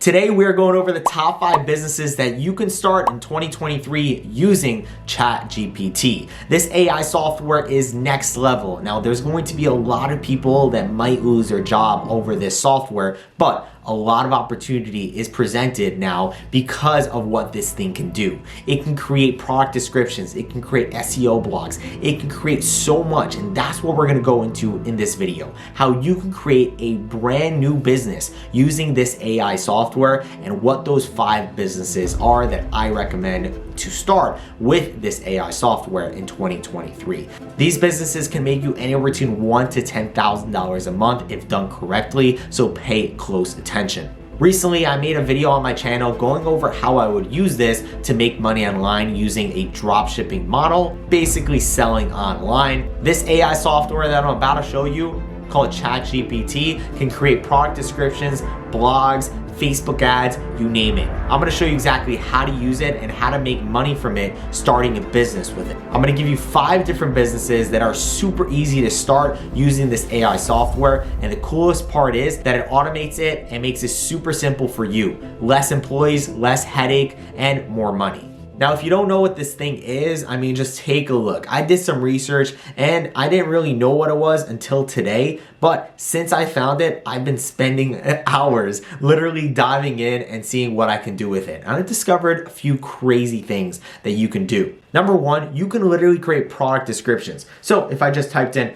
Today, we are going over the top 5 businesses that you can start in 2023 using ChatGPT. This AI software is next level. Now, there's going to be a lot of people that might lose their job over this software, but a lot of opportunity is presented now because of what this thing can do. It can create product descriptions, it can create SEO blogs, it can create so much, and that's what we're gonna go into in this video. How you can create a brand new business using this AI software and what those 5 businesses are that I recommend to start with this AI software in 2023. These businesses can make you anywhere between $1,000 to $10,000 a month if done correctly, so pay close attention. Recently, I made a video on my channel going over how I would use this to make money online using a dropshipping model, basically selling online. This AI software that I'm about to show you, called ChatGPT, can create product descriptions, blogs, Facebook ads, you name it. I'm gonna show you exactly how to use it and how to make money from it, starting a business with it. I'm gonna give you 5 different businesses that are super easy to start using this AI software. And the coolest part is that it automates it and makes it super simple for you. Less employees, less headache, and more money. Now, if you don't know what this thing is, I mean, just take a look. I did some research and I didn't really know what it was until today, but since I found it, I've been spending hours literally diving in and seeing what I can do with it. And I discovered a few crazy things that you can do. Number 1, you can literally create product descriptions. So if I just typed in,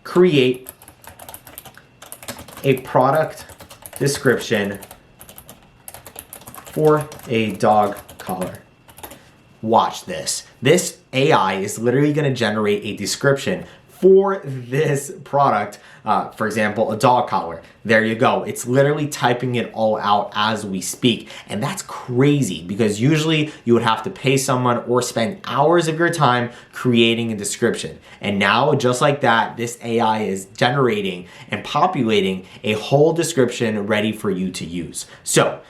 create a product description for a dog collar. Watch this. This AI is literally going to generate a description for this product. For example, a dog collar. There you go. It's literally typing it all out as we speak. And that's crazy because usually you would have to pay someone or spend hours of your time creating a description. And now, just like that, this AI is generating and populating a whole description ready for you to use. So,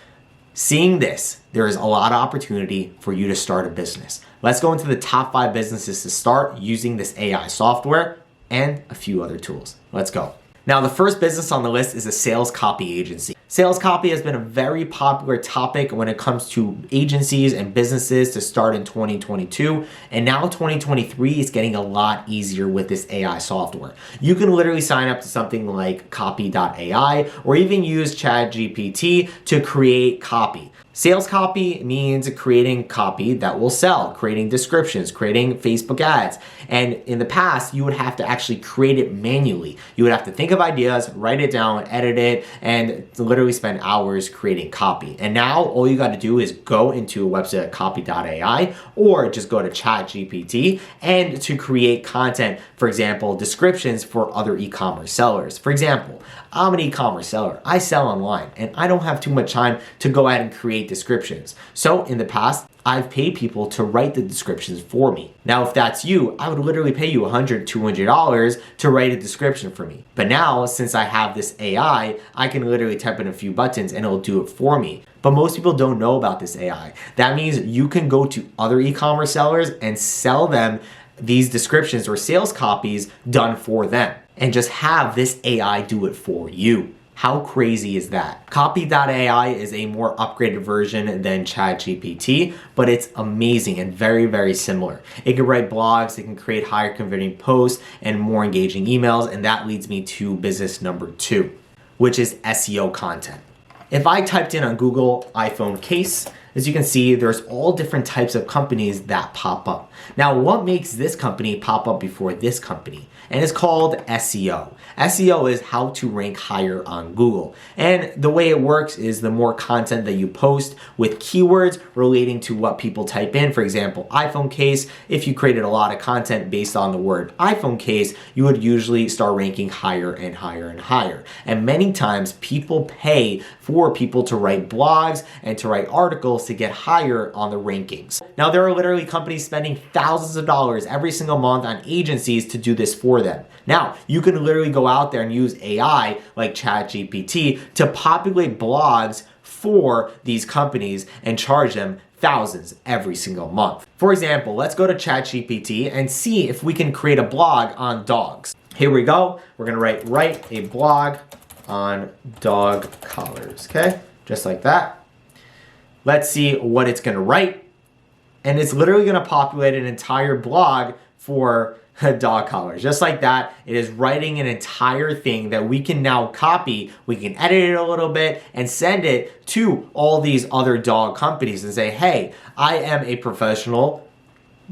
seeing this, there is a lot of opportunity for you to start a business. Let's go into the top 5 businesses to start using this AI software and a few other tools. Let's go. Now, the first business on the list is a sales copy agency. Sales copy has been a very popular topic when it comes to agencies and businesses to start in 2022. And now 2023 is getting a lot easier with this AI software. You can literally sign up to something like copy.ai or even use ChatGPT to create copy. Sales copy means creating copy that will sell, creating descriptions, creating Facebook ads. And in the past, you would have to actually create it manually. You would have to think of ideas, write it down, edit it, and literally spend hours creating copy. And now all you got to do is go into a website like copy.ai or just go to ChatGPT and to create content, for example, descriptions for other e-commerce sellers. For example, I'm an e-commerce seller. I sell online and I don't have too much time to go out and create descriptions. So in the past, I've paid people to write the descriptions for me. Now, if that's you, I would literally pay you $100, $200 to write a description for me. But now, since I have this AI, I can literally type in a few buttons and it'll do it for me. But most people don't know about this AI. That means you can go to other e-commerce sellers and sell them these descriptions or sales copies done for them and just have this AI do it for you. How crazy is that? Copy.ai is a more upgraded version than ChatGPT, but it's amazing and very, very similar. It can write blogs, it can create higher converting posts and more engaging emails, and that leads me to business number 2, which is SEO content. If I typed in on Google iPhone case, as you can see, there's all different types of companies that pop up. Now, what makes this company pop up before this company? And it's called SEO. SEO is how to rank higher on Google. And the way it works is the more content that you post with keywords relating to what people type in, for example, iPhone case, if you created a lot of content based on the word iPhone case, you would usually start ranking higher and higher and higher. And many times people pay for people to write blogs and to write articles to get higher on the rankings. Now, there are literally companies spending thousands of dollars every single month on agencies to do this for them. Now, you can literally go out there and use AI like ChatGPT to populate blogs for these companies and charge them thousands every single month. For example, let's go to ChatGPT and see if we can create a blog on dogs. Here we go. We're gonna write a blog on dog collars, okay? just like that. Let's see what it's gonna write. And it's literally gonna populate an entire blog for dog collars. Just like that, it is writing an entire thing that we can now copy. We can edit it a little bit and send it to all these other dog companies and say, hey, I am a professional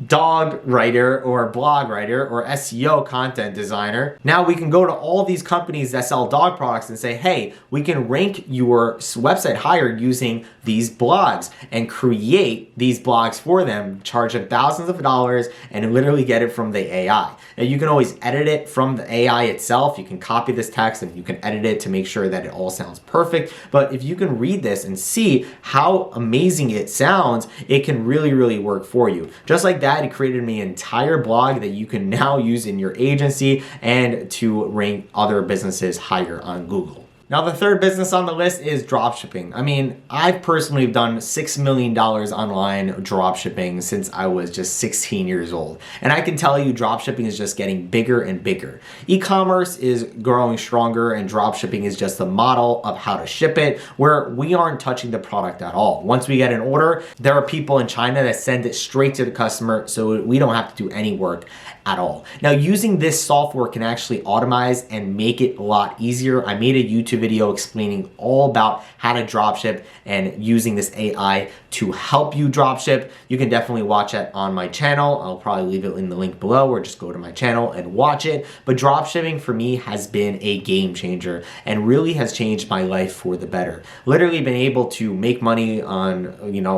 dog writer or blog writer or SEO content designer. Now we can go to all these companies that sell dog products and say, hey, we can rank your website higher using these blogs and create these blogs for them, charge them thousands of dollars and literally get it from the AI. Now you can always edit it from the AI itself. You can copy this text and you can edit it to make sure that it all sounds perfect. But if you can read this and see how amazing it sounds, it can really, really work for you. Just like that, it created me an entire blog that you can now use in your agency and to rank other businesses higher on Google. Now, the third business on the list is dropshipping. I mean, I've personally done $6 million online dropshipping since I was just 16 years old. And I can tell you dropshipping is just getting bigger and bigger. E-commerce is growing stronger and dropshipping is just the model of how to ship it, where we aren't touching the product at all. Once we get an order, there are people in China that send it straight to the customer, so we don't have to do any work at all. Now, using this software can actually automate and make it a lot easier. I made a YouTube video explaining all about how to dropship and using this AI to help you dropship. You can definitely watch it on my channel. I'll probably leave it in the link below, or just go to my channel and watch it. But dropshipping for me has been a game changer and really has changed my life for the better. Literally been able to make money on,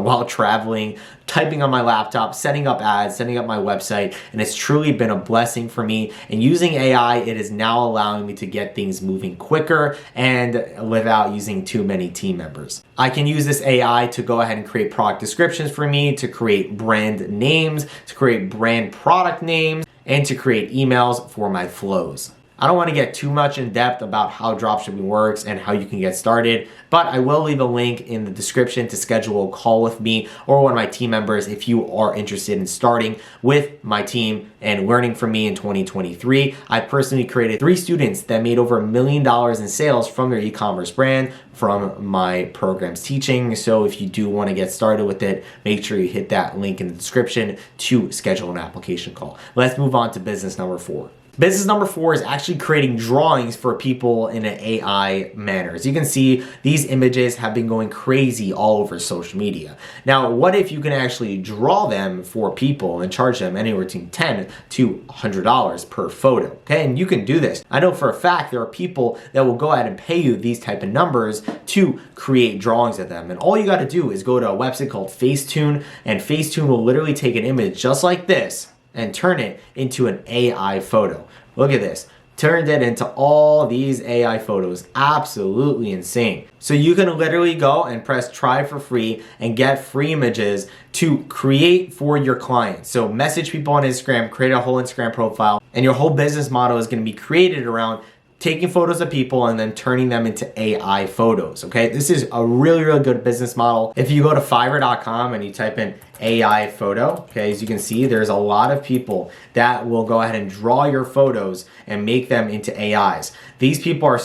while traveling, typing on my laptop, setting up ads, setting up my website, and it's truly been a blessing for me. And using AI, it is now allowing me to get things moving quicker and without using too many team members. I can use this AI to go ahead and create product descriptions for me, to create brand names, to create brand product names, and to create emails for my flows. I don't want to get too much in depth about how dropshipping works and how you can get started, but I will leave a link in the description to schedule a call with me or one of my team members if you are interested in starting with my team and learning from me in 2023. I personally created 3 students that made over $1 million in sales from their e-commerce brand from my program's teaching. So if you do want to get started with it, make sure you hit that link in the description to schedule an application call. Let's move on to business number 4. Business number 4 is actually creating drawings for people in an AI manner. As you can see, these images have been going crazy all over social media. Now, what if you can actually draw them for people and charge them anywhere between $10 to $100 per photo? Okay, and you can do this. I know for a fact there are people that will go ahead and pay you these type of numbers to create drawings of them. And all you got to do is go to a website called Facetune, and Facetune will literally take an image just like this and turn it into an AI photo. Look at this. Turned it into all these AI photos. Absolutely insane. So you can literally go and press try for free and get free images to create for your clients. So message people on Instagram, create a whole Instagram profile, and your whole business model is going to be created around taking photos of people and then turning them into AI photos, okay? This is a really, really good business model. If you go to Fiverr.com and you type in AI photo, okay, as you can see, there's a lot of people that will go ahead and draw your photos and make them into AIs. These people are,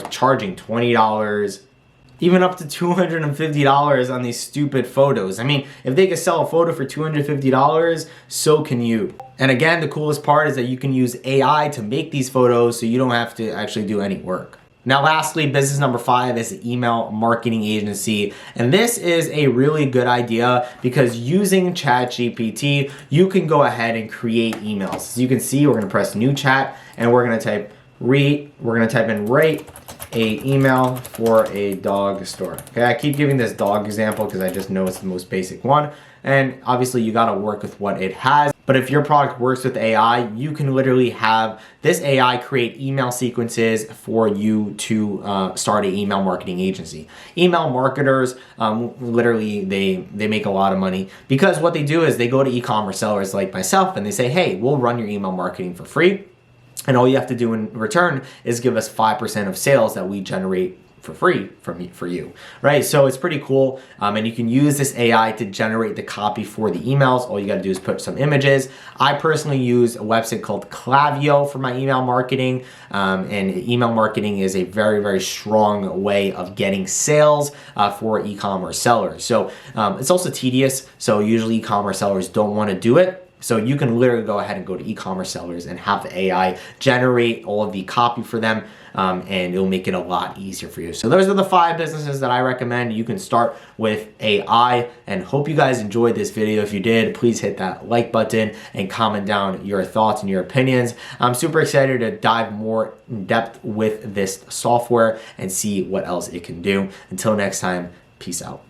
charging $20, even up to $250 on these stupid photos. I mean, if they could sell a photo for $250, so can you. And again, the coolest part is that you can use AI to make these photos so you don't have to actually do any work. Now, lastly, business number 5 is an email marketing agency. And this is a really good idea because using ChatGPT, you can go ahead and create emails. As you can see, we're gonna press new chat and we're gonna type in write a email for a dog store. Okay, I keep giving this dog example because I just know it's the most basic one. And obviously you gotta work with what it has. But if your product works with AI, you can literally have this AI create email sequences for you to start an email marketing agency. Email marketers, literally they make a lot of money because what they do is they go to e-commerce sellers like myself and they say, hey, we'll run your email marketing for free. And all you have to do in return is give us 5% of sales that we generate for free for you, right? So it's pretty cool, and you can use this AI to generate the copy for the emails. All you got to do is put some images. I personally use a website called Klaviyo for my email marketing, and email marketing is a very, very strong way of getting sales for e-commerce sellers. So it's also tedious, so usually e-commerce sellers don't want to do it. So you can literally go ahead and go to e-commerce sellers and have the AI generate all of the copy for them, and it'll make it a lot easier for you. So those are the 5 businesses that I recommend you can start with AI, and hope you guys enjoyed this video. If you did, please hit that like button and comment down your thoughts and your opinions. I'm super excited to dive more in depth with this software and see what else it can do. Until next time, peace out.